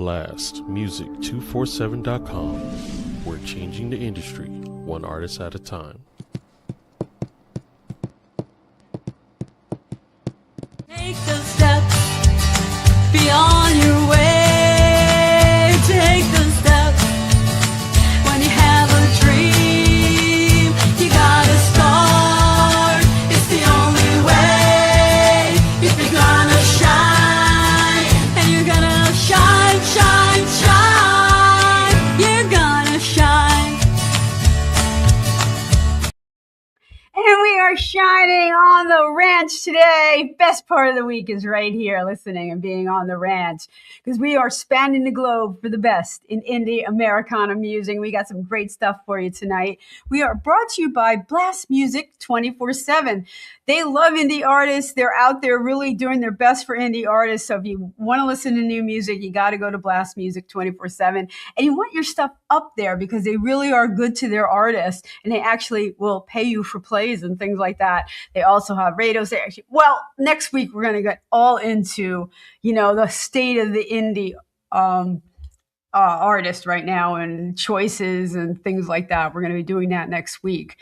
blastmusic247.com. We're changing the industry, one artist at a time. Take those steps beyond your way. Take those steps when you have a dream. You gotta start. It's the only way. If you're gonna shine, and you're gonna shine, shine, shine. You're gonna shine. And we are shining on the ranch today. Best part of the week is right here, listening and being on the ranch, because we are spanning the globe for the best in Indie Americana music. We got some great stuff for you tonight. We are brought to you by Blast Music 24/7. They love indie artists. They're out there really doing their best for indie artists. So if you want to listen to new music, you got to go to Blast Music 24/7. And you want your stuff up there because they really are good to their artists, and they actually will pay you for plays and things like that. They also have radios. They actually, well, next week we're going to get all into, the state of the indie artist right now and choices and things like that. We're going to be doing that next week.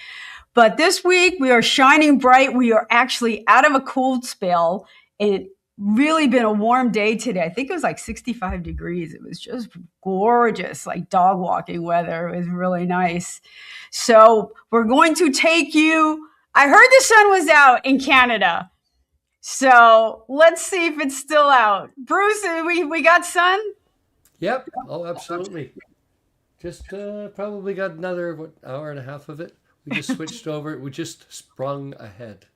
But this week we are shining bright. We are actually out of a cold spell, and it really been a warm day today. I think it was like 65 degrees. It was just gorgeous, like dog walking weather. It was really nice. So we're going to take you. I heard the sun was out in Canada. So let's see if it's still out. Bruce, we got sun? Yep. Oh, absolutely. Just probably got another hour and a half of it. We just switched over. We just sprung ahead.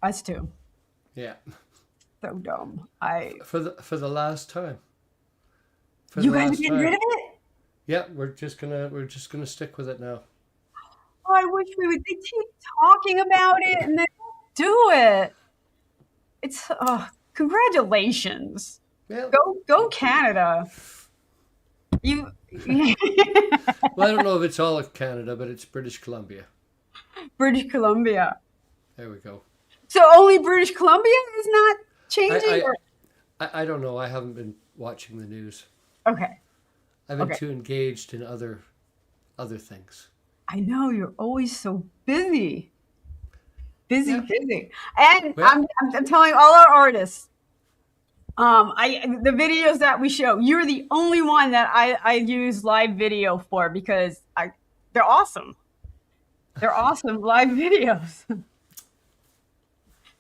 Us too. Yeah. So dumb. For the last time. You guys are getting rid of it? Yeah, we're just gonna stick with it now. Oh, I wish we would. They keep talking about it and they don't do it. It's congratulations. Yeah. Go Canada. You. Well, I don't know if it's all of Canada, but it's British Columbia. British Columbia. There we go. So only British Columbia is not changing? I don't know. I haven't been watching the news. Okay. I've been too engaged in other things. I know, you're always so busy. Busy. And Well, I'm telling all our artists, the videos that we show, you're the only one that I use live video for because they're awesome. They're awesome live videos.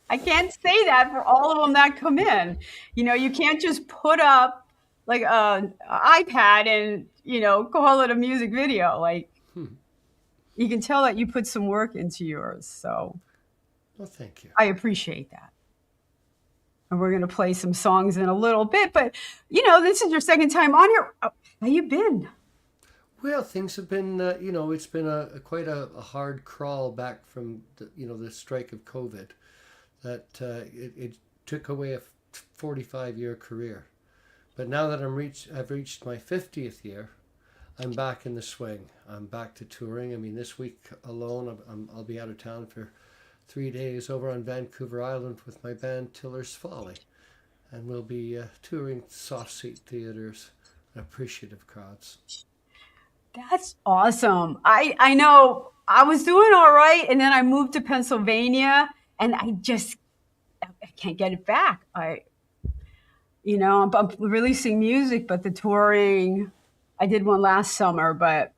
I can't say that for all of them that come in. You can't just put up like an iPad and, call it a music video. Like, you can tell that you put some work into yours. So, well, thank you. I appreciate that. And we're going to play some songs in a little bit. But, this is your second time on here. How you been? Well, things have been, it's been quite a hard crawl back from, the strike of COVID. That it took away a 45-year career. But now that I've reached my 50th year, I'm back in the swing. I'm back to touring. I mean, this week alone, I'll be out of town for 3 days over on Vancouver Island with my band Tiller's Folly. And we'll be touring soft seat theaters and appreciative crowds. That's awesome. I know I was doing all right, and then I moved to Pennsylvania, and I can't get it back. I'm releasing music, but the touring, I did one last summer, but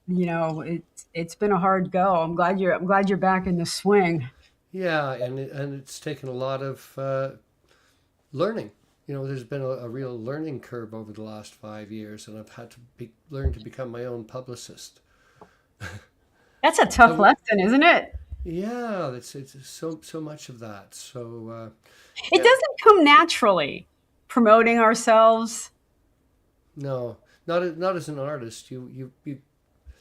it's been a hard go. I'm glad you're back in the swing. Yeah, and it's taken a lot of learning. There's been a real learning curve over the last 5 years, and I've had to learn to become my own publicist. That's a tough lesson, isn't it? Yeah, it's so much of that. So it doesn't come naturally. Promoting ourselves. No, not as an artist. You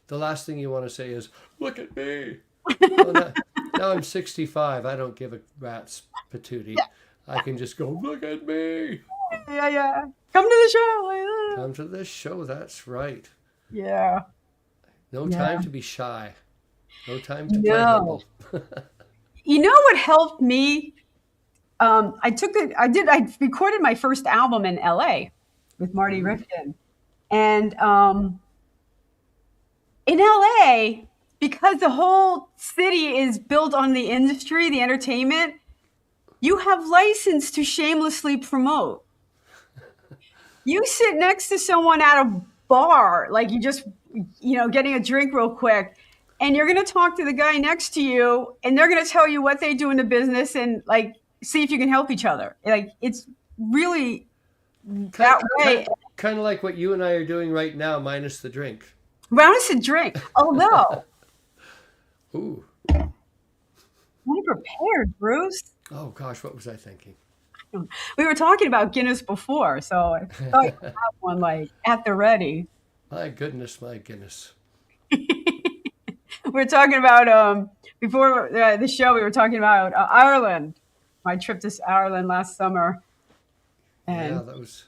the last thing you want to say is, "Look at me." Well, now I'm 65. I don't give a rat's patootie. Yeah. I can just go, "Look at me." Yeah. Come to the show. Come to the show. That's right. Yeah. No time to be shy. No time to play humble. You know what helped me? I recorded my first album in LA. with Marty Rifkin. And in LA, because the whole city is built on the industry, the entertainment, you have license to shamelessly promote. You sit next to someone at a bar, like you just, getting a drink real quick, and you're going to talk to the guy next to you, and they're going to tell you what they do in the business and like see if you can help each other. Like it's really that way. Kind of like what you and I are doing right now, minus the drink. Minus a drink. Although, Ooh. unprepared, Bruce. Oh gosh, what was I thinking? We were talking about Guinness before, so I thought you had one like at the ready. My goodness, my Guinness. We were talking about before the show. We were talking about Ireland. My trip to Ireland last summer. And yeah, that was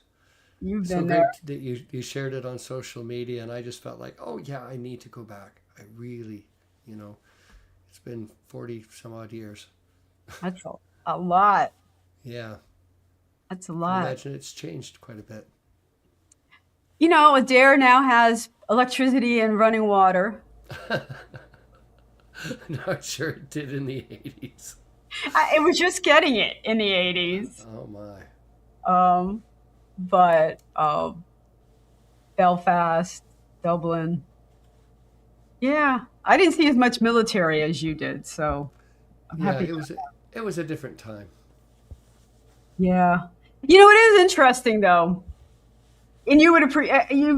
you've so been great there. that you shared it on social media, and I just felt like, oh yeah, I need to go back. I really, it's been 40 some odd years. That's a lot. Yeah. That's a I lot. imagine it's changed quite a bit. Adair now has electricity and running water. Not sure it did in the 80s. It was just getting it in the 80s. Oh my. But Belfast, Dublin. Yeah, I didn't see as much military as you did, so I'm Yeah, happy. it was a different time. Yeah. It is interesting though. And you've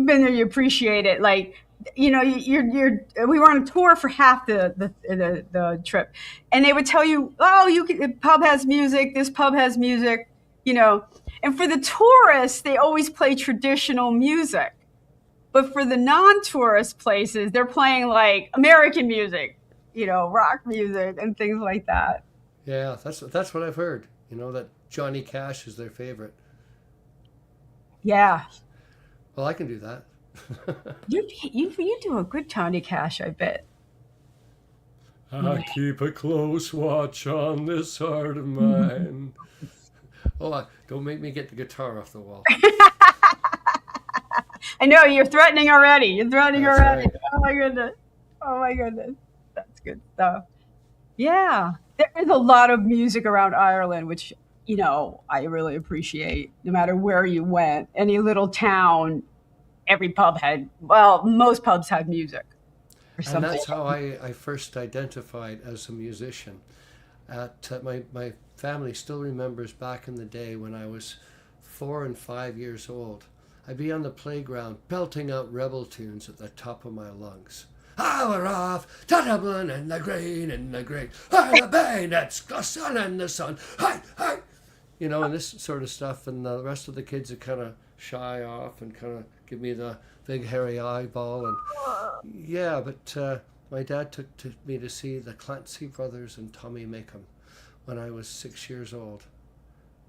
been there, you appreciate it. Like, we were on a tour for half the trip, and they would tell you, oh, the pub has music, this pub has music, and for the tourists, they always play traditional music. But for the non-tourist places, they're playing like American music, rock music and things like that. Yeah, that's what I've heard. That Johnny Cash is their favorite. Yeah. Well, I can do that. You do a good Johnny Cash, I bet. I keep a close watch on this heart of mine. Oh, don't make me get the guitar off the wall. I know, you're threatening already. You're threatening That's already. right. Oh my goodness. Oh my goodness. That's good stuff. Yeah. There is a lot of music around Ireland, which, I really appreciate. No matter where you went, any little town, every pub most pubs had music. Or something. And that's how I first identified as a musician. My family still remembers back in the day when I was 4 and 5 years old. I'd be on the playground belting out rebel tunes at the top of my lungs. I were off to Dublin in the green, Hi, the bayonets, the sun and the sun. Hi, hi. And this sort of stuff. And the rest of the kids would kind of shy off and kind of give me the big hairy eyeball. And yeah, but my dad took me to see the Clancy Brothers and Tommy Makem when I was 6 years old.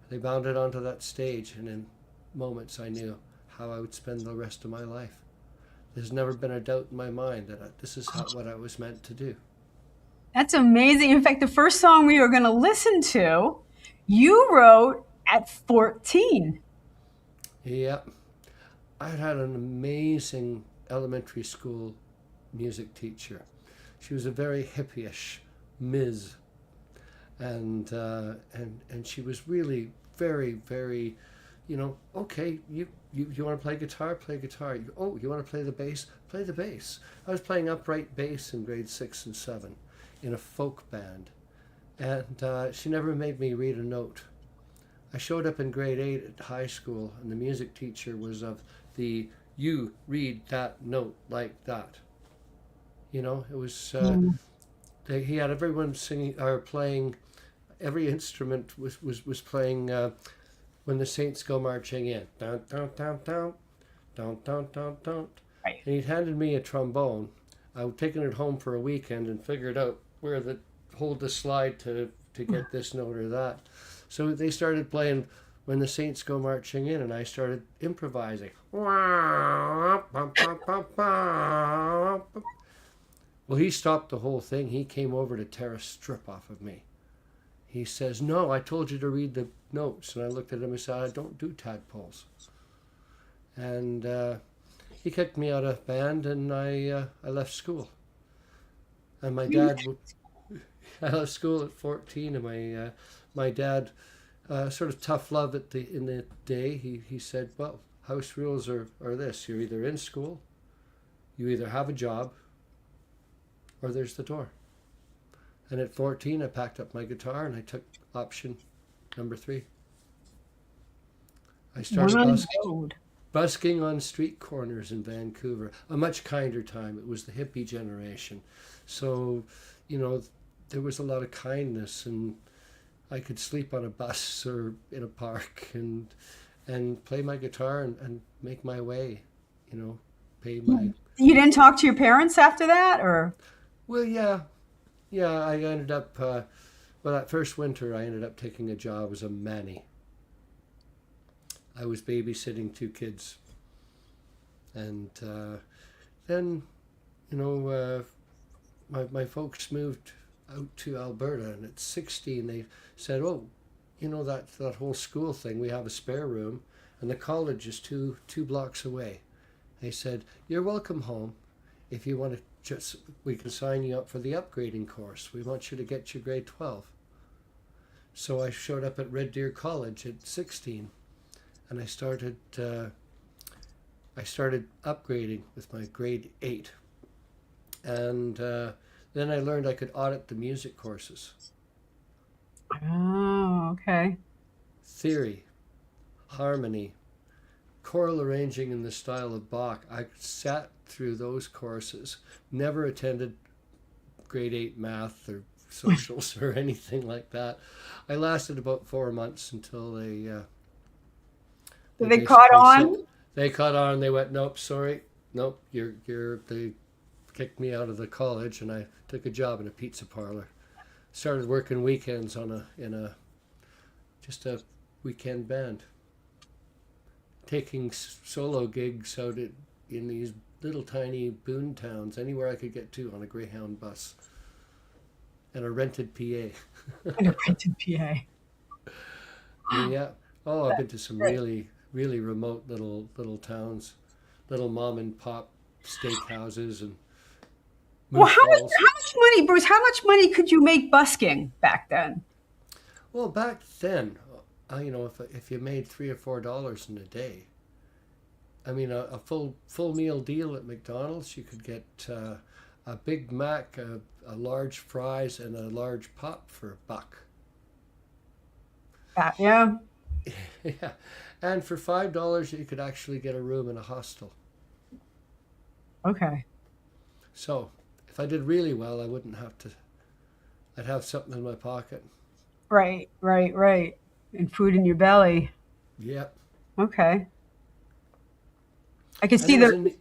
They bounded onto that stage, and in moments I knew how I would spend the rest of my life. There's never been a doubt in my mind that this is what I was meant to do. That's amazing. In fact, the first song we were going to listen to, you wrote at 14. Yep. I had an amazing elementary school music teacher. She was a very hippie-ish Ms. And she was really very, very, okay, you want to play guitar? Play guitar. Oh, you want to play the bass? Play the bass. I was playing upright bass in grade 6 and 7 in a folk band. And she never made me read a note. I showed up in grade 8 at high school, and the music teacher was of the, you read that note like that. It was, he had everyone singing or playing, every instrument was playing When the Saints Go Marching In. Dun, dun, dun, dun, dun, dun, dun, dun. Right. And he'd handed me a trombone. I'd taken it home for a weekend and figured out where to hold the slide to get this note or that. So they started playing When the Saints Go Marching In, and I started improvising. Well, he stopped the whole thing. He came over to tear a strip off of me. He says, "No, I told you to read the notes." And I looked at him and said, "I don't do tadpoles." and he kicked me out of band, and I left school. And my dad, I left school at 14, and my dad, sort of tough love in the day. He said, well, house rules are this: you're either in school, you either have a job, or there's the door. And at 14, I packed up my guitar and I took option number 3. I started busking on street corners in Vancouver. A much kinder time. It was the hippie generation. So, there was a lot of kindness, and I could sleep on a bus or in a park and play my guitar and make my way, pay my... You didn't talk to your parents after that, or? Well, yeah. I ended up, that first winter, I ended up taking a job as a manny. I was babysitting 2 kids. And then, my folks moved out to Alberta, and at 16 they said, oh, that whole school thing, we have a spare room, and the college is two blocks away. They said, you're welcome home. If you want to we can sign you up for the upgrading course. We want you to get your grade 12. So I showed up at Red Deer College at 16, and I started upgrading with my grade 8. And then I learned I could audit the music courses. Oh, okay. Theory, harmony, choral arranging in the style of Bach. I sat through those courses, never attended grade 8 math or socials or anything like that. I lasted about 4 months until they caught on? They caught on. They went, nope, sorry. Nope, they kicked me out of the college, and I took a job in a pizza parlor. Started working weekends in just a weekend band. Taking solo gigs out in these little tiny boon towns, anywhere I could get to on a Greyhound bus. And a rented PA. And a rented PA. Yeah. Oh, I've been to some really, really remote little towns, little mom and pop steakhouses and... Well, how much money, Bruce, how much money could you make busking back then? Well, back then, if you made $3 or $4 in a day, I mean, a full meal deal at McDonald's, you could get a Big Mac, a large fries, and a large pop for $1. Yeah. Yeah, and for $5, you could actually get a room in a hostel. Okay. So, if I did really well, I wouldn't have to. I'd have something in my pocket. Right. And food in your belly. Yep. Okay. I can see the...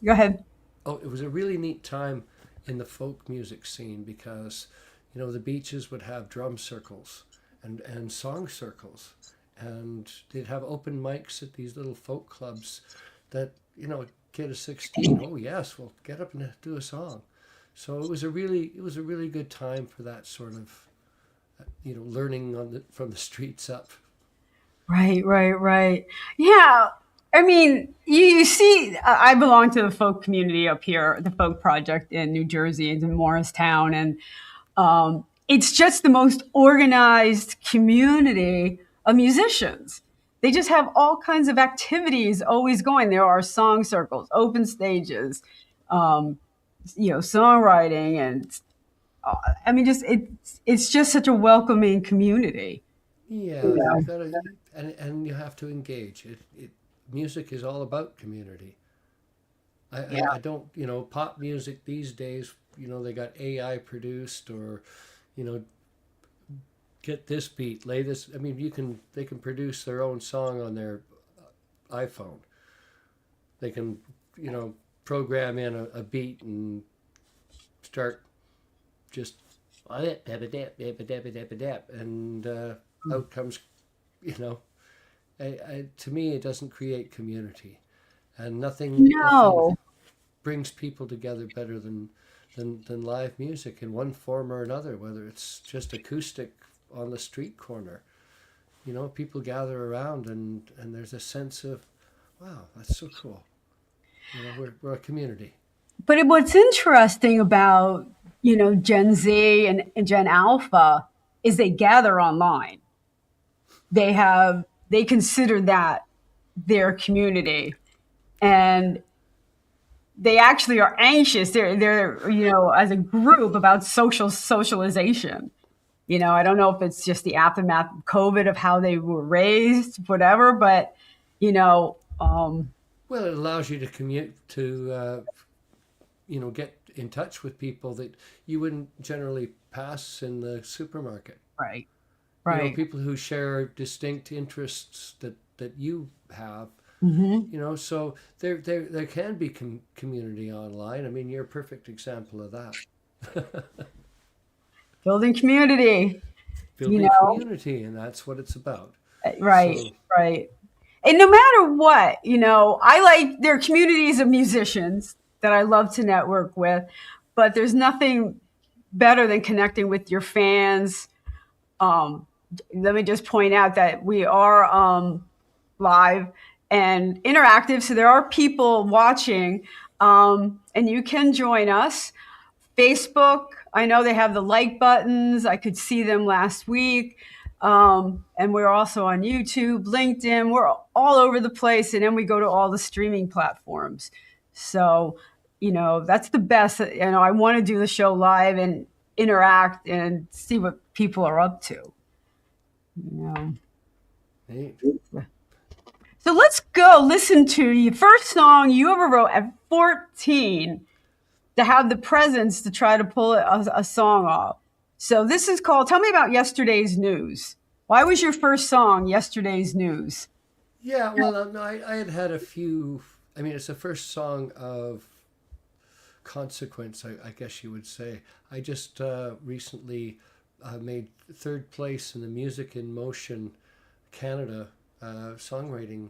Go ahead. Oh, it was a really neat time in the folk music scene because, the beaches would have drum circles and song circles. And they'd have open mics at these little folk clubs that, a kid of 16, oh yes, well, get up and do a song. So it was a really good time for that sort of, learning from the streets up. Right. Yeah. I mean, you see, I belong to the folk community up here, the Folk Project in New Jersey, and in Morristown, and it's just the most organized community of musicians. They just have all kinds of activities always going. There are song circles, open stages, songwriting, and I mean, it's just such a welcoming community. Yeah, and you have to engage. Music is all about community. I don't, pop music these days, they got AI produced or, get this beat, lay this. I mean, they can produce their own song on their iPhone. They can, program in a beat and start just and out comes, to me, it doesn't create community, and nothing brings people together better than live music in one form or another, whether it's just acoustic on the street corner. People gather around and there's a sense of, wow, that's so cool. We're a community. But what's interesting about, Gen Z and Gen Alpha is they gather online. They consider that their community, and they actually are anxious. They're as a group about socialization. I don't know if it's just the aftermath of COVID of how they were raised, whatever, but Well, it allows you to commute to, get in touch with people that you wouldn't generally pass in the supermarket. right. People who share distinct interests that you have. Mm-hmm. So there can be community online. I mean, you're a perfect example of that. Building community. Building community, and that's what it's about. Right, So, right. And no matter what, I like, there are communities of musicians that I love to network with, but there's nothing better than connecting with your fans. Let me just point out that we are live and interactive, so there are people watching, and you can join us. Facebook, I know they have the like buttons. I could see them last week. And we're also on YouTube, LinkedIn. We're all over the place. And then we go to all the streaming platforms. So, that's the best. I want to do the show live and interact and see what people are up to. Neat. So let's go listen to your first song you ever wrote at 14 to have the presence to try to pull a song off. So this is called, tell me about Yesterday's News. Why was your first song Yesterday's News? Yeah, well, no, I had a few. I mean, it's the first song of consequence, I guess you would say. I just recently made third place in the Music in Motion Canada songwriting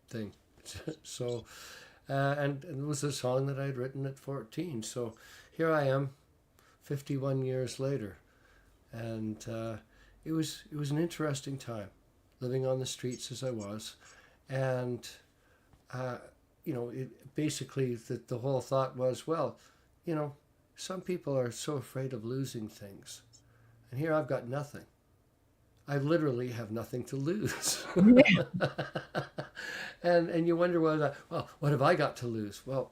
thing. So, and it was a song that I'd written at 14. So here I am, 51 years later, and it was an interesting time, living on the streets as I was, and basically the whole thought was, well, some people are so afraid of losing things, and here I've got nothing. I literally have nothing to lose. and you wonder, well, what have I got to lose? Well,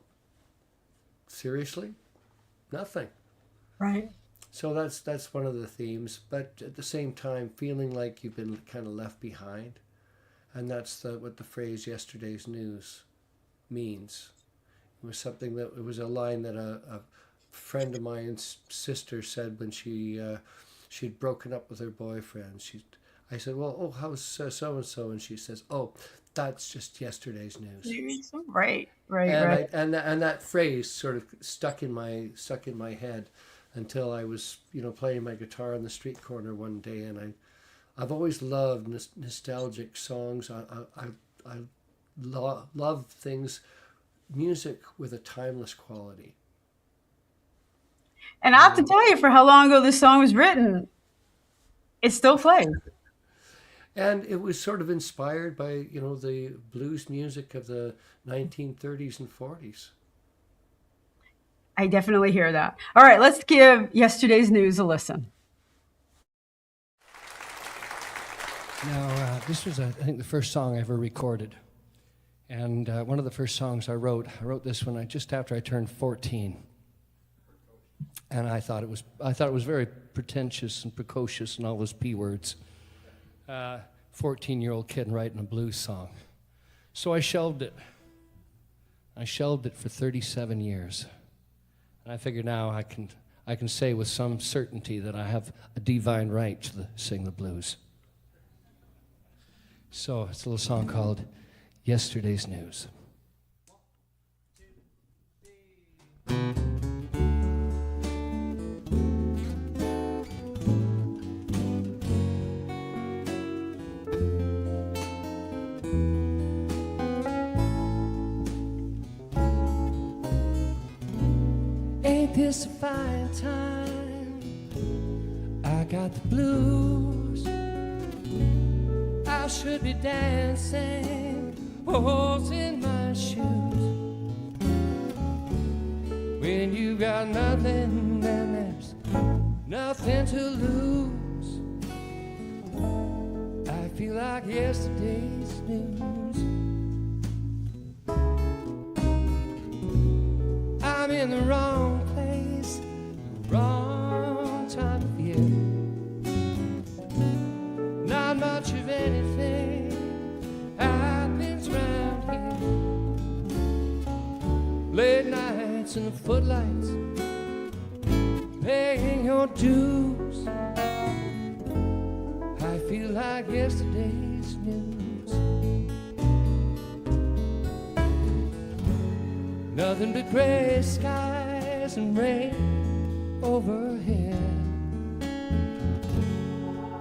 seriously, nothing. Right. So that's one of the themes, but at the same time, feeling like you've been kind of left behind, and that's what the phrase "yesterday's news" means. It was a line that a friend of mine's sister said when she'd broken up with her boyfriend. I said, well, how's so-and-so? And she says, oh, that's just yesterday's news. Right. And that phrase sort of stuck in my head until I was, playing my guitar on the street corner one day. And I've always loved nostalgic songs. I love things, music with a timeless quality. And I have to tell you, for how long ago this song was written, it still plays. And it was sort of inspired by, the blues music of the 1930s and 40s. I definitely hear that. All right, let's give Yesterday's News a listen. Now, this was, I think, the first song I ever recorded. And one of the first songs I wrote this one just after I turned 14. And I thought it was very pretentious and precocious and all those P words. 14-year-old kid writing a blues song. So I shelved it. I shelved it for 37 years. And I figure now I can say with some certainty that I have a divine right to sing the blues. So it's a little song called Yesterday's News. Ain't this a fine time? I got the blues. I I should be dancing, holes in my shoes. When you got nothing, then there's nothing to lose. I feel like yesterday's news. I'm in the wrong place, wrong time of year. Not much of anything happens round here. Late nights and the footlights, paying your dues. I feel like yesterday's news. Nothing but gray skies and rain overhead.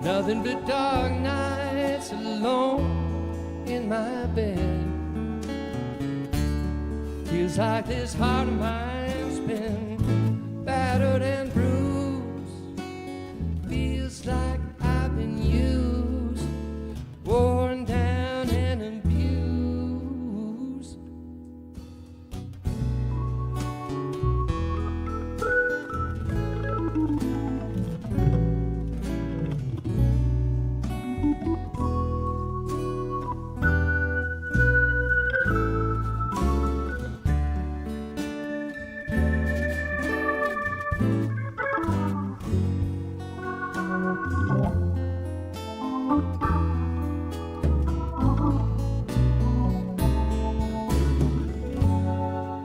Nothing but dark nights alone in my bed. Feels like this heart of mine's been battered and bruised. Feels like I've been used, worn down and abused.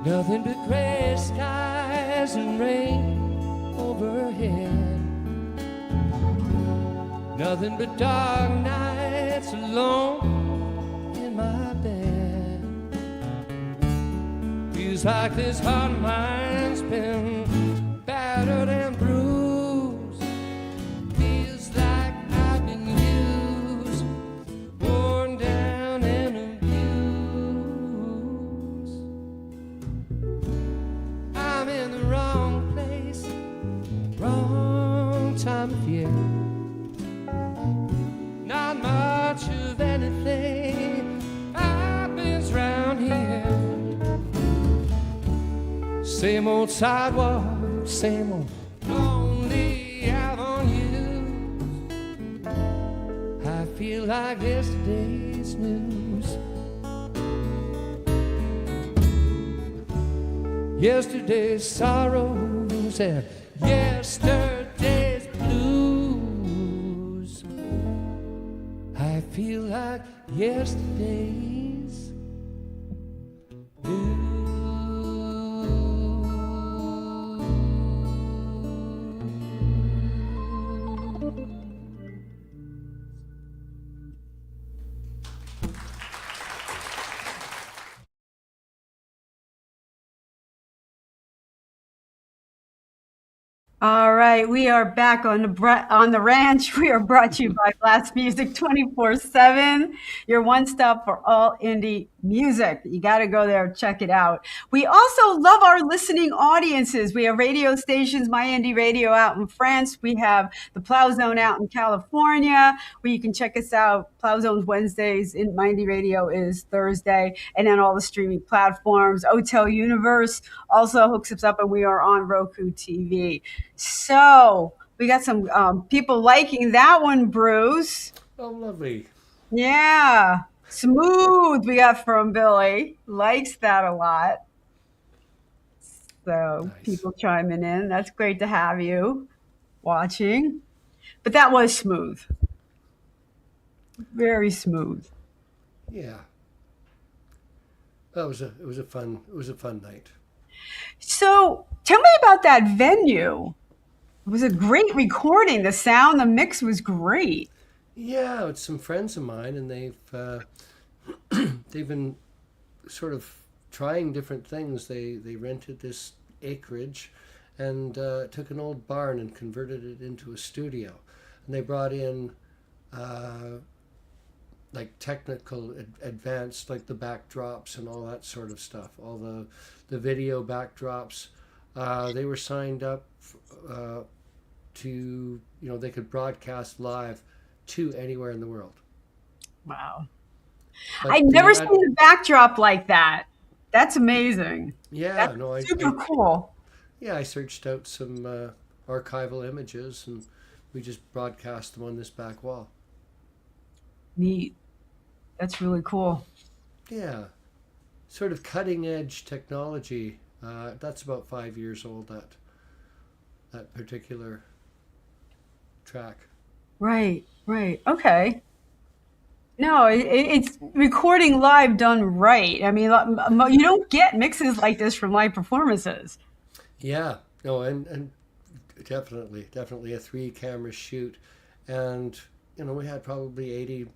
Nothing but gray skies and rain overhead. Nothing but dark nights alone in my bed. Feels like this heart of mine's been battered and bruised. Feels like I've been used, worn down and abused. I'm in the wrong place, wrong time of year. Not much of anything happens round here. Same old sidewalk, same old lonely avenues. I feel like yesterday's news. Yesterday's sorrows and yesterday's blues. I feel like yesterday's news. All right, we are back on the ranch. We are brought to you by Blast Music 24/7, your one stop for all indie music. You got to go there and check it out. We also love our listening audiences. We have radio stations, My Indie Radio out in France. We have the Plow Zone out in California, where you can check us out. Plow Zone's Wednesdays, in My Indie Radio is Thursday, and then all the streaming platforms. Hotel Universe also hooks us up, and we are on Roku TV. So we got some people liking that one, Bruce. Oh, lovely. Yeah. Smooth we got from Billy. Likes that a lot. So Nice. people chiming in. That's great to have you watching. But that was smooth. Very smooth. Yeah. It was a fun night. So tell me about that venue. It was a great recording. The sound, the mix was great. Yeah, it's some friends of mine, and they've been sort of trying different things. They rented this acreage and took an old barn and converted it into a studio. And they brought in like technical advanced, like the backdrops and all that sort of stuff, all the video backdrops. They were signed up to, they could broadcast live to anywhere in the world. Wow. But I'd you never had, seen a backdrop like that. That's amazing. yeah, That's no, super cool. yeah, I searched out some archival images and we just broadcast them on this back wall. Neat. That's really cool. Yeah, sort of cutting edge technology. That's about 5 years old. That particular track. Right, right. Okay. No, it's recording live done right. I mean, you don't get mixes like this from live performances. Yeah, no, and definitely a 3 camera shoot, and we had probably 80,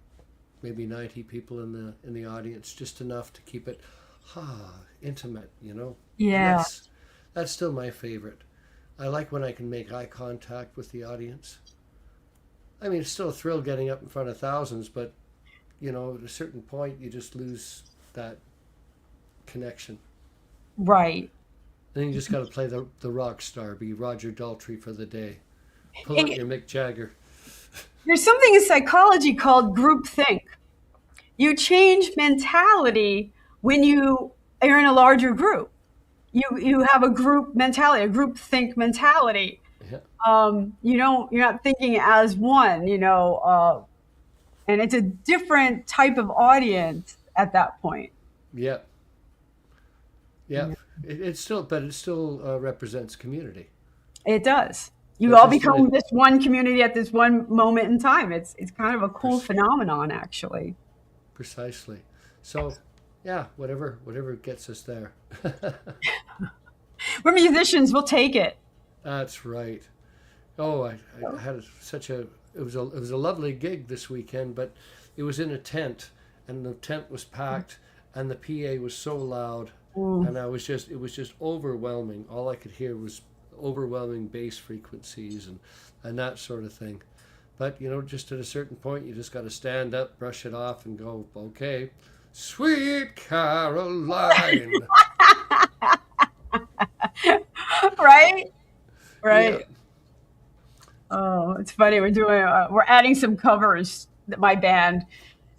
maybe 90 people in the audience, just enough to keep it intimate. And Yeah. that's still my favorite. I like when I can make eye contact with the audience. I mean, it's still a thrill getting up in front of thousands, but at a certain point, you just lose that connection. Right. And then you just got to play the rock star, be Roger Daltrey for the day. Pull out your Mick Jagger. There's something in psychology called groupthink. You change mentality when you are in a larger group. You have a group mentality, a group think mentality. Yeah. You're not thinking as one, and it's a different type of audience at that point. Yeah. Yeah. It still represents community. It does. You But all just become this one community at this one moment in time. It's kind of a cool phenomenon, actually. Precisely. So, yeah, whatever gets us there. We're musicians. We'll take it. That's right. Oh, I had it was a lovely gig this weekend, but it was in a tent, and the tent was packed, and the PA was so loud, and it was just overwhelming. All I could hear was overwhelming bass frequencies and that sort of thing. But just at a certain point, you just got to stand up, brush it off, and go, okay, Sweet Caroline. Right? Yeah. Oh, it's funny. We're adding some covers, my band.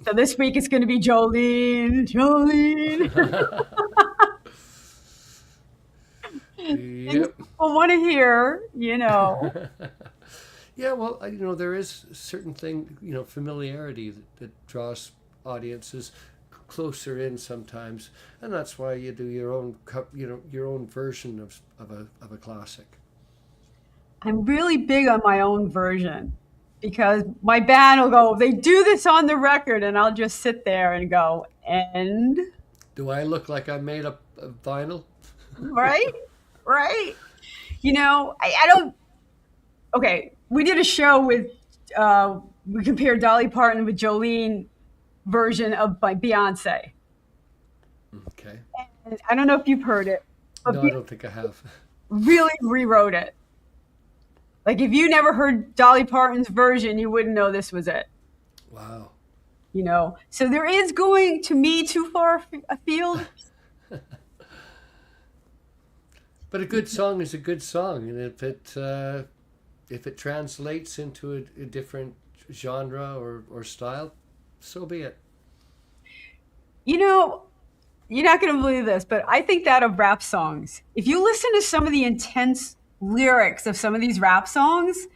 So this week it's going to be Jolene. Yep. People want to hear, Yeah, well, there is a certain thing, familiarity that draws audiences closer in sometimes, and that's why you do your own version of a classic. I'm really big on my own version because my band will go, they do this on the record, and I'll just sit there and go, and? Do I look like I'm made up of vinyl? Right? Right? I don't. Okay, we did a show with, we compared Dolly Parton with Jolene version of by Beyonce. Okay. And I don't know if you've heard it, but No, I don't think I have. really rewrote it. Like if you never heard Dolly Parton's version, you wouldn't know this was it. Wow. So there is going to me too far afield. But a good song is a good song, and if it translates into a different genre or style, so be it. You're not going to believe this, but I think that of rap songs. If you listen to some of the intense lyrics of some of these rap songs,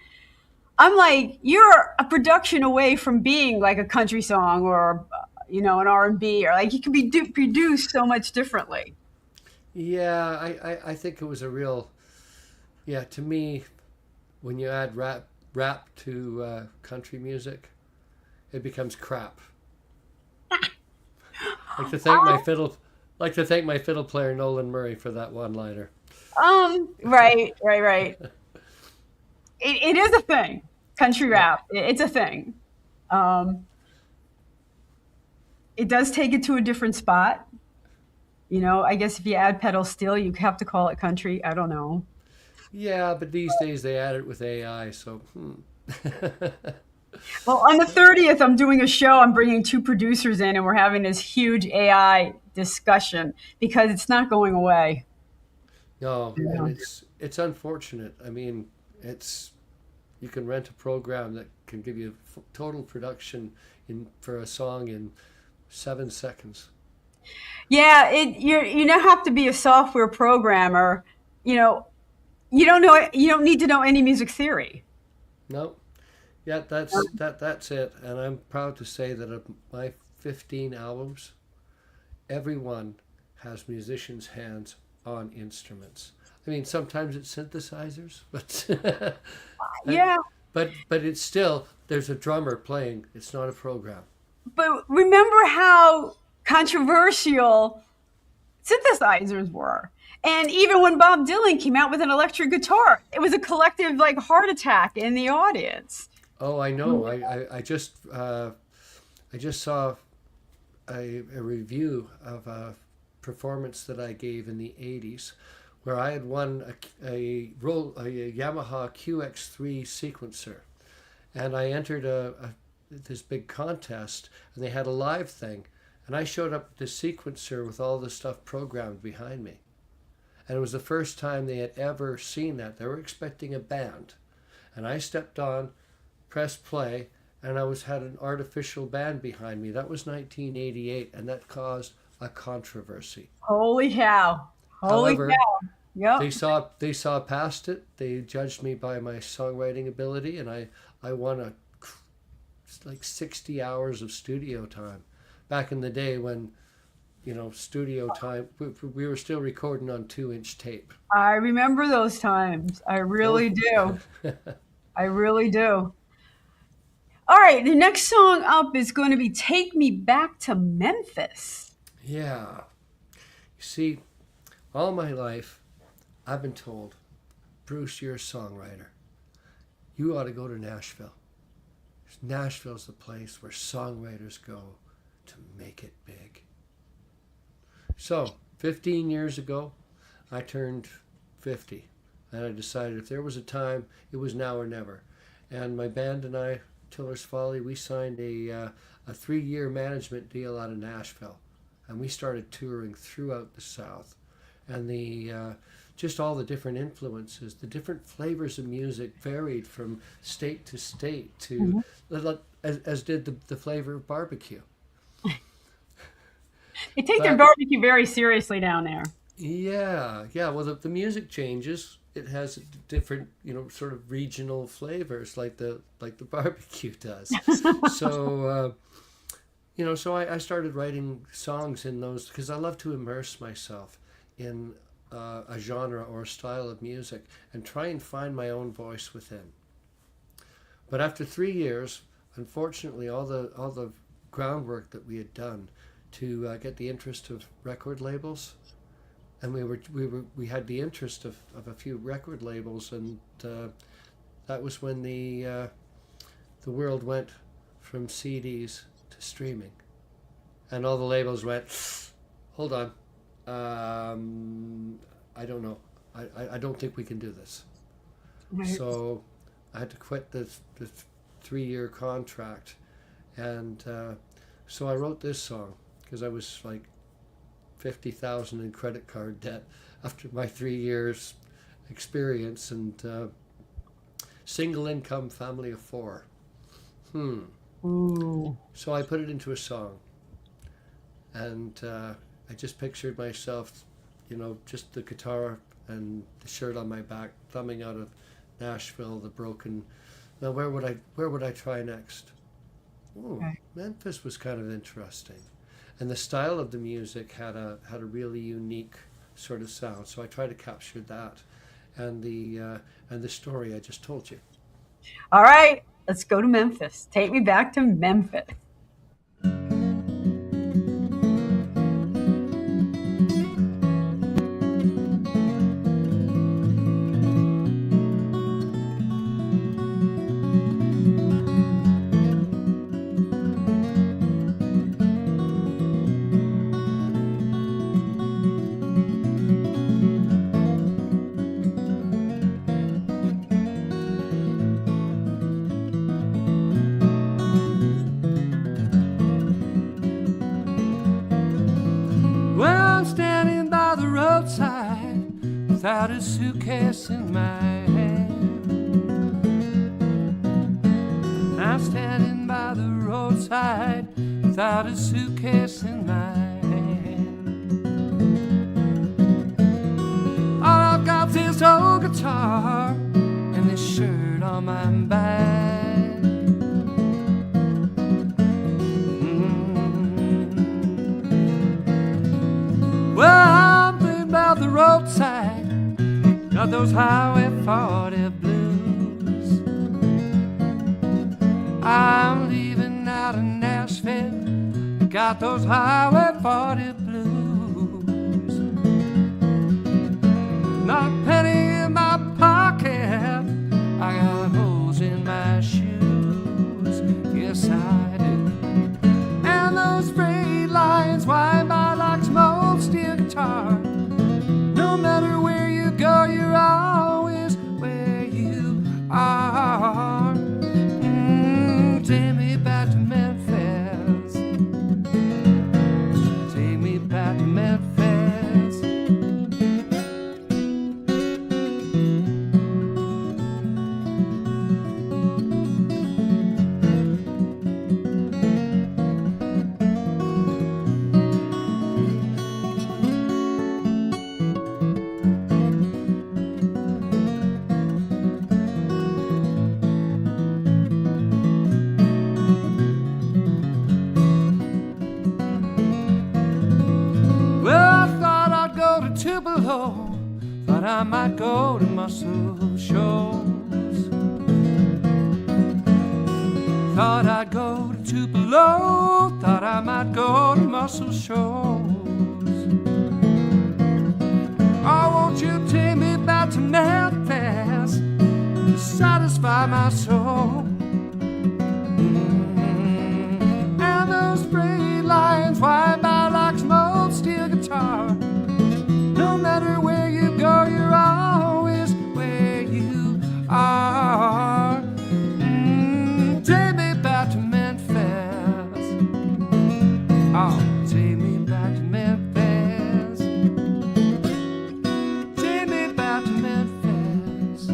I'm like, you're a production away from being like a country song or, an R&B, or like you can be produced so much differently. Yeah, I think it was a real, to me, when you add rap to country music, it becomes crap. Like to thank my fiddle player Nolan Murray for that one-liner. Right. It is a thing. Country rap, it's a thing. It does take it to a different spot. I guess if you add pedal steel, you have to call it country. I don't know. Yeah, but these days they add it with AI, so. Well, on the 30th, I'm doing a show. I'm bringing 2 producers in, and we're having this huge AI discussion because it's not going away. No, and it's unfortunate. I mean, you can rent a program that can give you total production for a song in 7 seconds. Yeah, you now have to be a software programmer. You know, you don't need to know any music theory. No, yeah, that's it. And I'm proud to say that of my 15 albums, every one has musicians' hands on instruments. I mean, sometimes it's synthesizers, but Yeah. but it's still, there's a drummer playing. It's not a program. But remember how controversial synthesizers were. And even when Bob Dylan came out with an electric guitar, it was a collective like heart attack in the audience. Oh, I know. I just saw a review of a performance that I gave in the 80s where I had won a Yamaha QX3 sequencer. And I entered this big contest, and they had a live thing. And I showed up with the sequencer with all the stuff programmed behind me. And it was the first time they had ever seen that. They were expecting a band. And I stepped on, pressed play, and had an artificial band behind me. That was 1988, and that caused a controversy. Holy cow. However, cow. Yep. they saw past it. They judged me by my songwriting ability, and I won like 60 hours of studio time. Back in the day when, studio time, we were still recording on 2-inch tape. I remember those times. I really do. I really do. All right, the next song up is going to be Take Me Back to Memphis. Yeah. You see, all my life, I've been told, Bruce, you're a songwriter. You ought to go to Nashville. Nashville's the place where songwriters go to make it big. So, 15 years ago, I turned 50, and I decided if there was a time, it was now or never. And my band and I, Tiller's Folly, we signed a 3-year management deal out of Nashville, and we started touring throughout the South. And just all the different influences, the different flavors of music varied from state to state to, as did the flavor of barbecue. They take their barbecue very seriously down there. Yeah. Well, the music changes. It has different, sort of regional flavors, like the barbecue does. So, so I started writing songs in those because I love to immerse myself in a genre or a style of music and try and find my own voice within. But after 3 years, unfortunately, all the groundwork that we had done to get the interest of record labels, and we had the interest of a few record labels, and that was when the world went from CDs to streaming, and all the labels went, hold on, I don't know, I don't think we can do this. Right. So I had to quit the 3-year contract, and so I wrote this song because I was like $50,000 in credit card debt after my 3 years experience, and single income family of 4. Ooh. So I put it into a song, and I just pictured myself, just the guitar and the shirt on my back, thumbing out of Nashville, the broken. Now where would I try next? Okay. Memphis was kind of interesting. And the style of the music had a really unique sort of sound. So I tried to capture that, and the story I just told you. All right, let's go to Memphis. Take me back to Memphis. Without a suitcase in my hand, I'm standing by the roadside suitcase in my hand. All I've got's this old guitar and this shirt on my back. Well, I'm thinking about the roadside, got those Highway 40 blues. I'm leaving out of Nashville, got those Highway 40 blues. Not a penny in my pocket, I got holes in my shoes. Yes, I do. And those freight lines wind by like some old steel guitar. No matter where you go, you're always where you are. Take me back to Memphis. Take me back to Memphis. Tupelo, thought I might go to Muscle Shoals. Thought I'd go to Tupelo, thought I might go to Muscle Shoals. Oh, won't you take me back to Memphis to satisfy my soul? And those freight lines wind by like some old steel guitar. No matter where you go, you're always where you are. Take me back to Memphis. Oh, take me back to Memphis. Take me back to Memphis.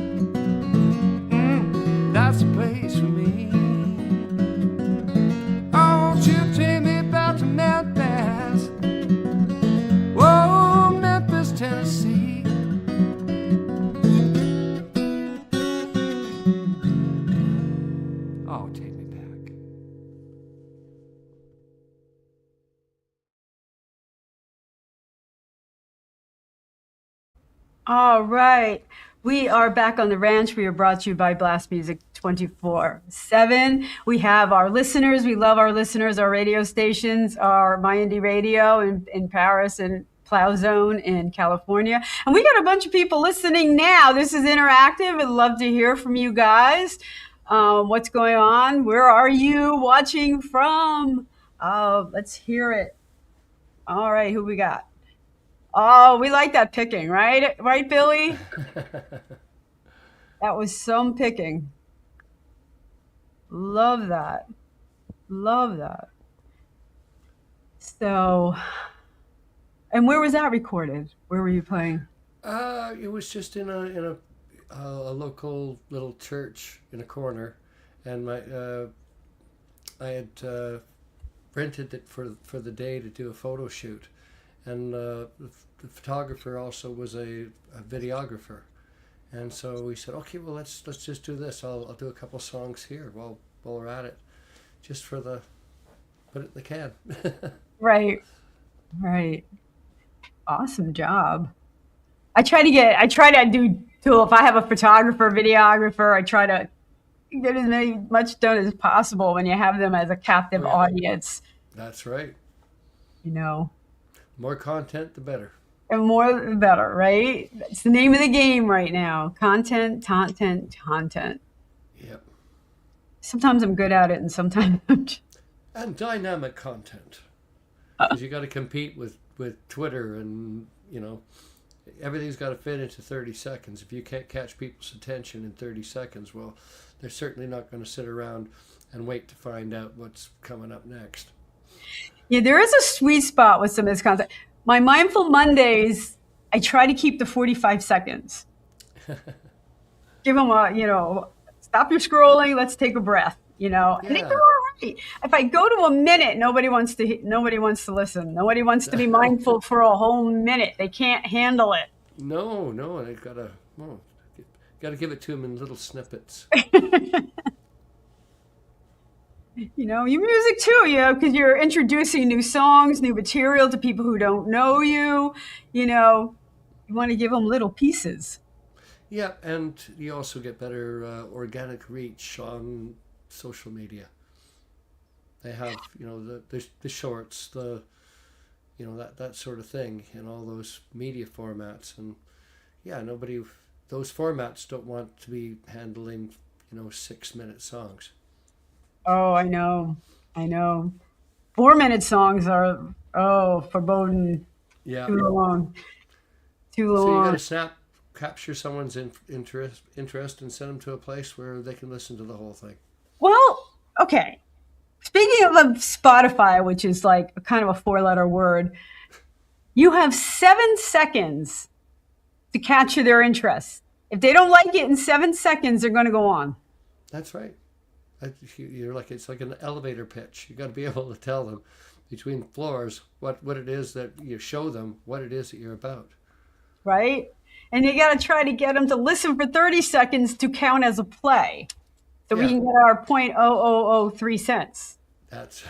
That's the place for me. Oh, won't you take me back to Memphis? Whoa, Memphis, Tennessee. Oh, take me back. All right. We are back on the ranch. We are brought to you by Blast Music 24/7. We have our listeners. We love our listeners, our radio stations, our My Indie Radio in Paris and Plow Zone in California. And we got a bunch of people listening now. This is interactive. I'd love to hear from you guys. What's going on? Where are you watching from? Let's hear it. All right, who we got? Oh, we like that picking, right? Right, Billy? That was some picking. Love that. Love that. So, and where was that recorded? Where were you playing? It was just in a local little church in a corner, and I had rented it for the day to do a photo shoot, and the photographer also was a videographer, and so we said, okay, well let's just do this. I'll do a couple songs here while we're at it, just for the put it in the can. Right. Awesome job. I try to do too. If I have a photographer, videographer, I try to get as much done as possible when you have them as a captive audience. That's right. You know. More content, the better. And more the better, right? That's the name of the game right now. Content. Yep. Sometimes I'm good at it and sometimes I'm just... And dynamic content. Because you got to compete with Twitter, and, you know, everything's got to fit into 30 seconds. If you can't catch people's attention in 30 seconds, well, they're certainly not going to sit around and wait to find out what's coming up next. Yeah, there is a sweet spot with some of this content. My Mindful Mondays, I try to keep the 45 seconds. Give them stop your scrolling, let's take a breath, Yeah. And they go all right. If I go to a minute, nobody wants to listen. Nobody wants to be mindful for a whole minute. They can't handle it. No, no, they've got to give it to them in little snippets. Your music too, because you're introducing new songs, new material to people who don't know you. You want to give them little pieces. Yeah, and you also get better organic reach on social media. They have, the shorts, that sort of thing in all those media formats. And yeah, those formats don't want to be handling, 6-minute songs. Oh, I know. 4-minute songs are, foreboding. Yeah. Too long. So you got to capture someone's interest and send them to a place where they can listen to the whole thing. Well, okay. Speaking of Spotify, which is like a kind of a 4-letter word, you have 7 seconds to capture their interest. If they don't like it in 7 seconds, they're going to go on. That's right. It's like an elevator pitch. You got to be able to tell them between floors what it is that you show them, what it is that you're about. Right? And you got to try to get them to listen for 30 seconds to count as a play. So we can get our 0.0003 cents. That's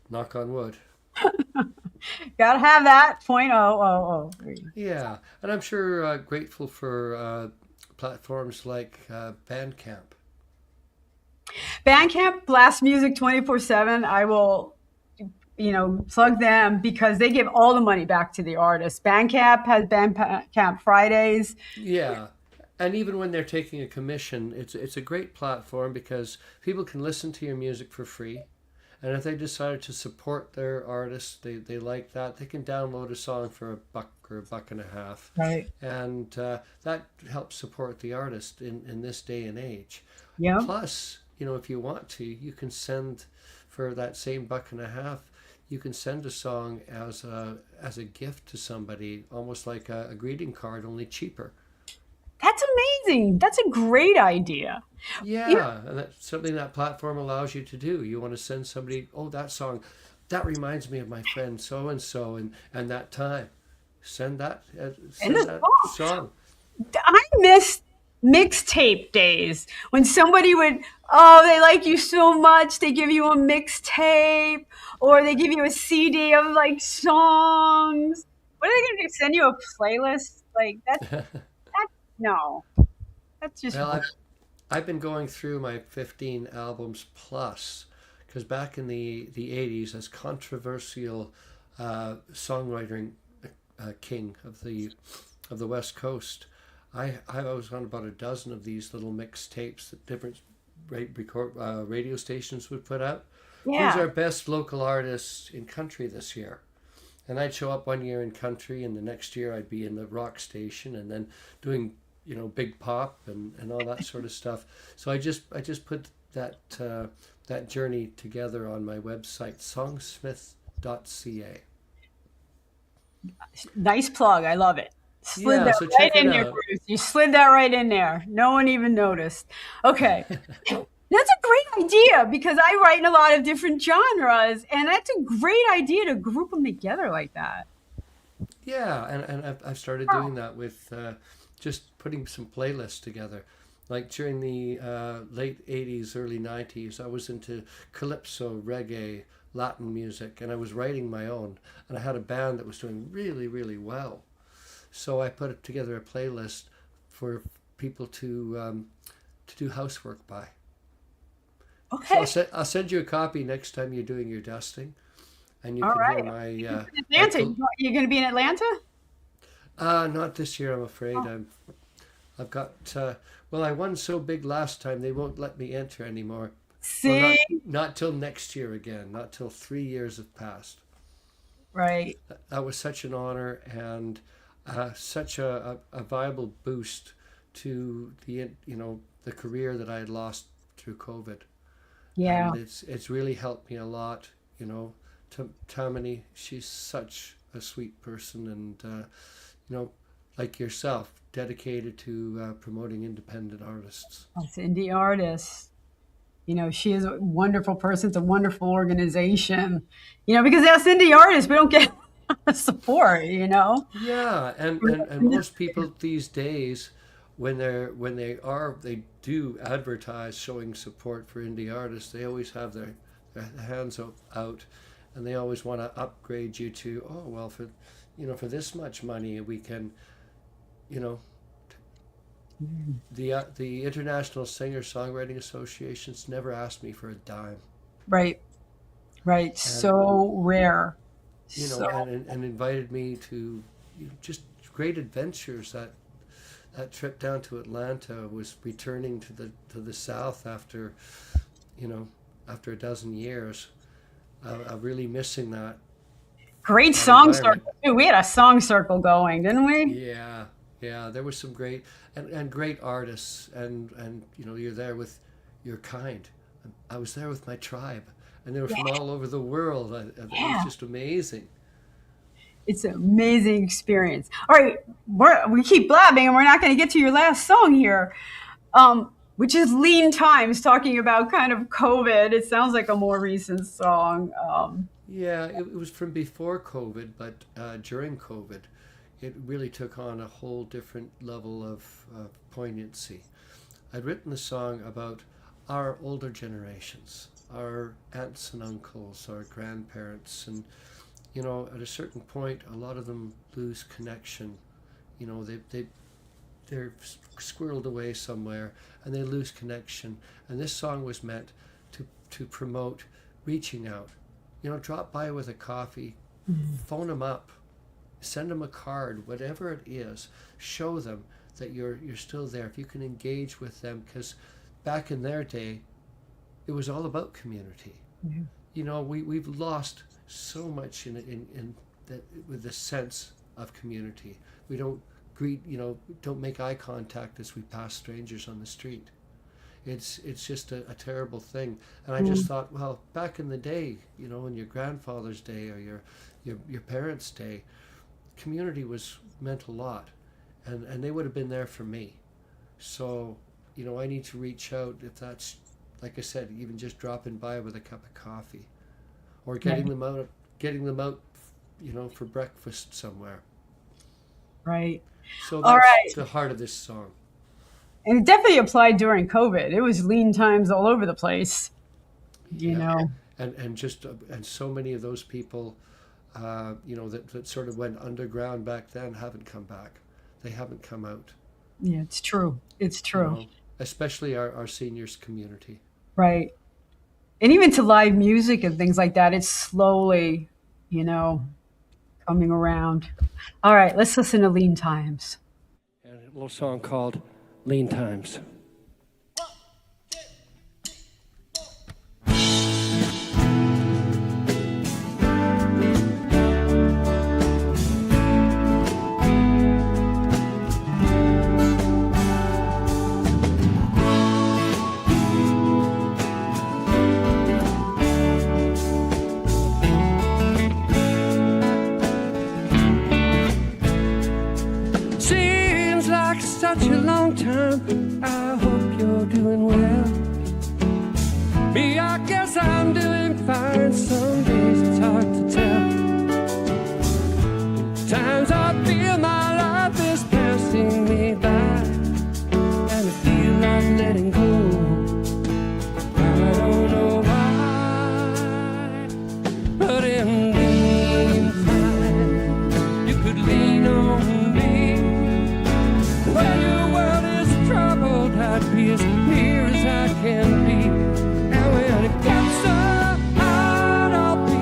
knock on wood. Got to have that 0.0003. Yeah, and I'm sure grateful for platforms like Bandcamp. Bandcamp blasts music 24/7. I will, plug them because they give all the money back to the artist. Bandcamp has Bandcamp Fridays. Yeah. And even when they're taking a commission, it's a great platform because people can listen to your music for free. And if they decided to support their artist, they like that, they can download a song for $1 or $1.50. Right. And that helps support the artist in this day and age. Yeah. Plus, if you want to, you can send for that same $1.50, you can send a song as a gift to somebody, almost like a greeting card, only cheaper. That's amazing. That's a great idea. Yeah, and that's something that platform allows you to do. You want to send somebody, that song, that reminds me of my friend so-and-so and that time. Send that song. I miss mixtape days when somebody would, they like you so much, they give you a mixtape or they give you a CD of like songs. What are they going to do? Send you a playlist? Like that's no, that's just. Well, I've been going through my 15 albums plus, because back in the 80s, as controversial songwriting king of the West Coast, I was on about a dozen of these little mixtapes that different radio stations would put out. Yeah. Who's our best local artists in country this year? And I'd show up one year in country, and the next year I'd be in the rock station, and then doing big pop and all that sort of stuff. So I just put that journey together on my website, songsmith.ca. Nice plug. I love it. Slid that so right check in it there, out. Bruce. You slid that right in there. No one even noticed. Okay. That's a great idea because I write in a lot of different genres, and that's a great idea to group them together like that. Yeah, and I've started doing that with just putting some playlists together. Like during the late 80s, early 90s, I was into calypso, reggae, Latin music, and I was writing my own. And I had a band that was doing really, really well. So I put together a playlist for people to do housework by. Okay. So I'll send you a copy next time you're doing your dusting. And you All can right. hear my... Atlanta. You're going to be in Atlanta? Not this year, I'm afraid. I've got... I won so big last time, they won't let me enter anymore. See? Well, not till next year again. Not till 3 years have passed. Right. That was such an honor and such a viable boost to the career that I had lost through COVID. Yeah. And it's really helped me a lot. Tammany, she's such a sweet person, and like yourself, dedicated to promoting independent artists. That's indie artists. She is a wonderful person. It's a wonderful organization, because as indie artists, we don't get support, Yeah, and most people these days, when they do advertise showing support for indie artists, they always have their hands out, and they always want to upgrade you to, oh well, for this much money we can, the International Singer-Songwriting Association's never asked me for a dime. Right. So rare. And invited me to just great adventures. That trip down to Atlanta was returning to the South after a dozen years. I'm really missing that. Great song circle. We had a song circle going, didn't we? Yeah. There was some great and great artists, and you're there with your kind. I was there with my tribe, and they were from all over the world. It was just amazing. It's an amazing experience. All right, we keep blabbing, and we're not going to get to your last song here, which is Lean Times, talking about kind of COVID. It sounds like a more recent song. Yeah, it was from before COVID, but during COVID, it really took on a whole different level of poignancy. I'd written the song about our older generations, our aunts and uncles, our grandparents, and at a certain point, a lot of them lose connection. They're squirreled away somewhere, and they lose connection. And this song was meant to promote reaching out. Drop by with a coffee, phone them up, send them a card, whatever it is. Show them that you're still there. If you can engage with them, because back in their day, it was all about community. We've lost so much in that, with the sense of community. We don't greet, don't make eye contact as we pass strangers on the street. It's just a terrible thing. And I just thought, well, back in the day, in your grandfather's day or your parents' day, community meant a lot, and they would have been there for me. So, I need to reach out, if that's, like I said, even just dropping by with a cup of coffee, or getting them out, for breakfast somewhere. Right. So that's the heart of this song. And it definitely applied during COVID. It was lean times all over the place, And so many of those people, that sort of went underground back then haven't come back. They haven't come out. Yeah, it's true. It's true. Especially our seniors community. Right. And even to live music and things like that, it's slowly, coming around. All right, let's listen to Lean Times. And a little song called Lean Times. Such a long time, I hope you're doing well. Me, I guess I'm doing fine. Some days it's hard to tell. Times I feel my life is passing me by, and I feel like letting go. I don't know why, but in the meantime, you could lean on me. When your world is troubled, I'd be as near as I can be. And when it gets so hard, I'll be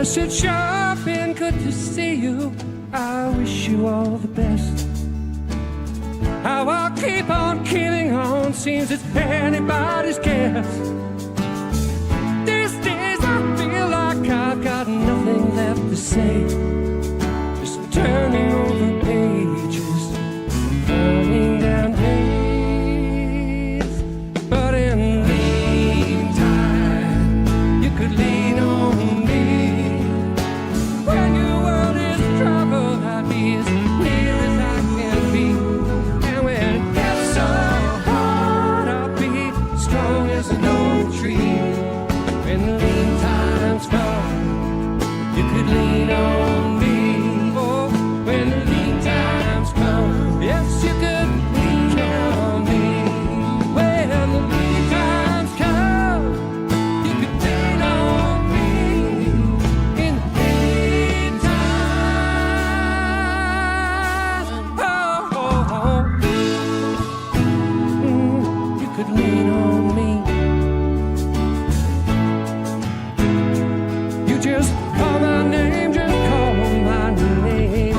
Yes, it's sure been good to see you. I wish you all the best. How I'll keep on keeping on seems it's anybody's guess. These days I feel like I've got nothing left to say. Just turning over pages, turning down days. But in the meantime, you could lean on me. When your world is troubled, I'll be as near as I can be. And when it gets so hard, I'll be strong as an old tree. When the lean times come, you could lean on me. Oh, when the lean times come, yes, you could lean on me. When the lean times come, you could lean on me. In the lean times, you could lean on me. You just call my name, just call my name.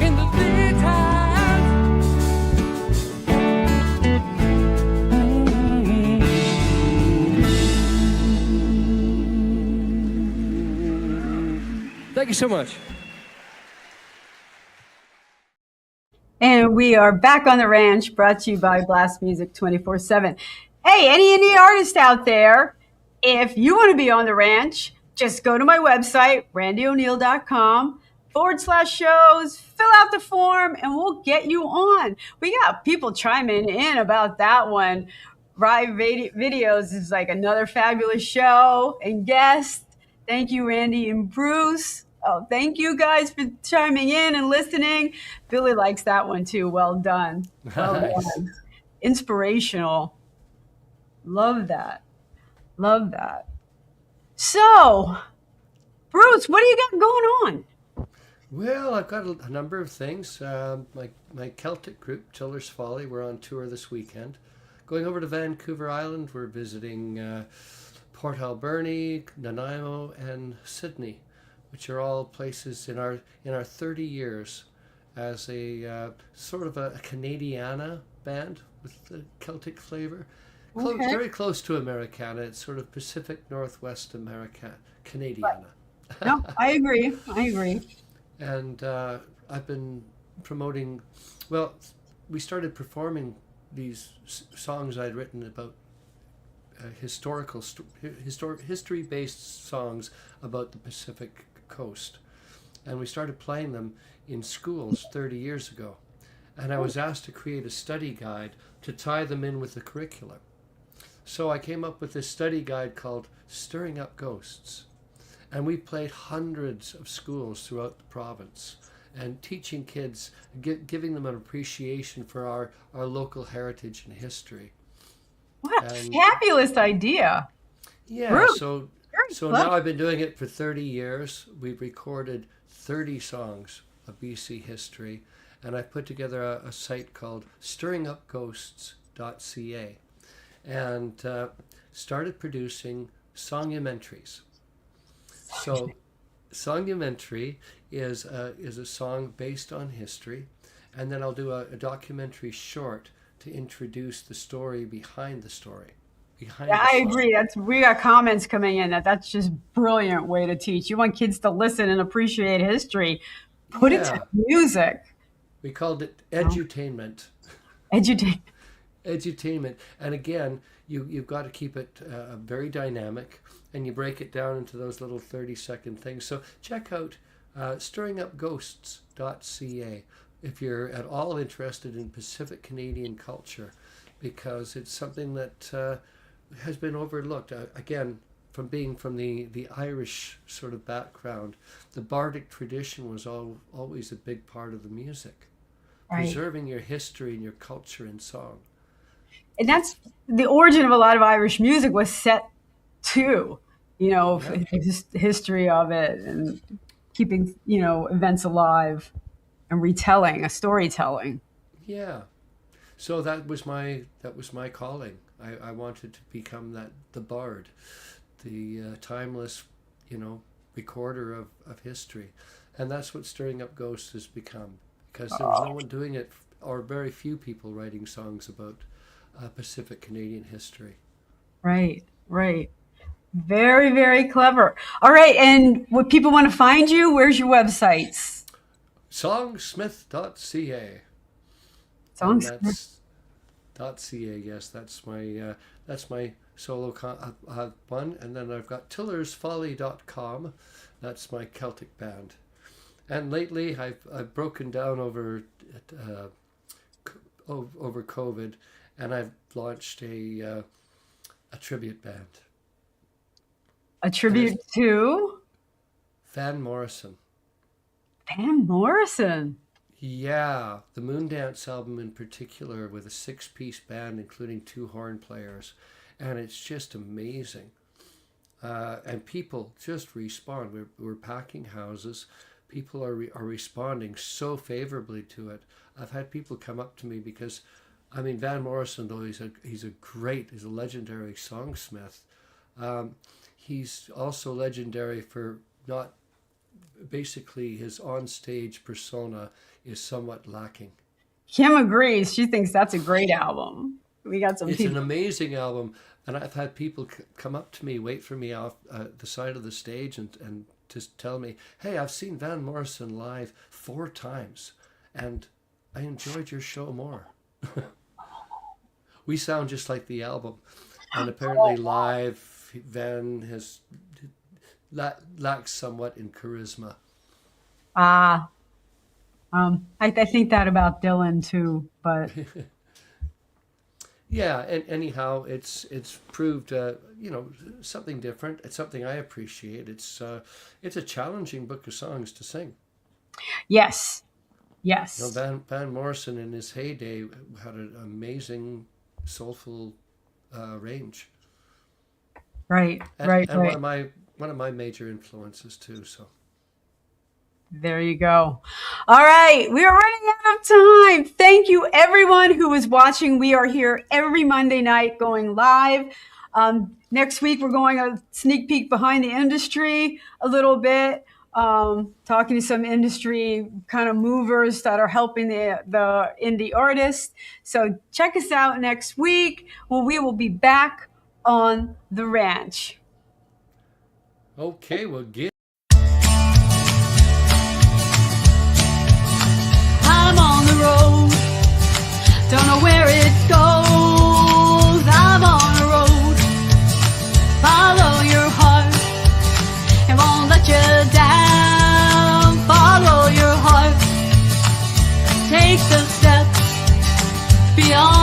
In the daytime. Thank you so much. And we are back on the ranch, brought to you by Blast Music 24/7. Hey, any indie artist out there, if you want to be on the ranch, just go to my website, randieoneil.com/shows, fill out the form, and we'll get you on. We got people chiming in about that one. Rye Videos is like another fabulous show and guest. Thank you, Randie and Bruce. Oh, thank you guys for chiming in and listening. Billy likes that one too. Well done. Well Nice. done. Inspirational. Love that. Love that. So, Bruce, what do you got going on? Well, I've got a number of things. My Celtic group, Tiller's Folly, we're on tour this weekend. Going over to Vancouver Island, we're visiting Port Alberni, Nanaimo, and Sydney, which are all places in our 30 years as a sort of a Canadiana band with the Celtic flavor. Okay. Very close to Americana. It's sort of Pacific Northwest America, Canadiana. No, I agree. I agree. And I've been promoting, well, we started performing these songs I'd written about history-based songs about the Pacific Coast. And we started playing them in schools 30 years ago. And I was asked to create a study guide to tie them in with the curriculum. So I came up with this study guide called Stirring Up Ghosts. And we played hundreds of schools throughout the province and teaching kids, giving them an appreciation for our local heritage and history. What a And- fabulous idea. Yeah, Bruce, so very so clever. now I've been doing it for 30 years. We've recorded 30 songs of BC history, and I've put together a site called stirringupghosts.ca and started producing songumentries. So songumentary is a song based on history, and then I'll do a documentary short to introduce the story behind the story. Behind Yeah, the I song. agree. We got comments coming in that's just brilliant way to teach. You want kids to listen and appreciate history. Put it Yeah. to music. We called it edutainment. Educate. Edutainment. And again, you've got to keep it very dynamic, and you break it down into those little 30-second things. So check out stirringupghosts.ca if you're at all interested in Pacific Canadian culture, because it's something that has been overlooked. Again, from being from the Irish sort of background, the bardic tradition was always a big part of the music. Right. Preserving your history and your culture in song. And that's the origin of a lot of Irish music was set to, history of it and keeping, events alive and retelling, a storytelling. Yeah. So that was my calling. I wanted to become the bard, timeless, recorder of history. And that's what Stirring Up Ghosts has become, because there was no one doing it, or very few people writing songs about Pacific Canadian history. Right. Very, very clever. All right. And what people want to find you, where's your websites? Songsmith.ca. Songsmith. .ca, yes, that's my solo one, and then I've got tillersfolly.com. That's my Celtic band. And lately I've broken down over COVID, and I've launched a tribute band. A tribute to Van Morrison. Van Morrison. Yeah, the Moondance album in particular, with a 6-piece band including 2 horn players, and it's just amazing. And people just respond. We're packing houses. People are responding so favorably to it. I've had people come up to me because, Van Morrison, though he's a legendary songsmith. He's also legendary for not. Basically, his on-stage persona is somewhat lacking. Kim agrees. She thinks that's a great album. We got some. It's an amazing album, and I've had people come up to me, wait for me off the side of the stage, and just tell me, "Hey, I've seen Van Morrison live 4 times, and I enjoyed your show more." We sound just like the album, and apparently live, Van has lacks somewhat in charisma. I think that about Dylan too, but yeah. And anyhow, it's proved something different. It's something I appreciate. It's a challenging book of songs to sing. Yes. Van Morrison in his heyday had an amazing soulful range. Right. One of my major influences too. So there you go. All right, we are running out of time. Thank you, everyone who is watching. We are here every Monday night going live. Next week, we're going a sneak peek behind the industry a little bit, talking to some industry kind of movers that are helping the indie artists. So check us out next week. We will be back on the ranch. Okay, well, I'm on the road, don't know where it goes. I'm on the road, follow your heart, it won't let you down. Follow your heart, take the steps beyond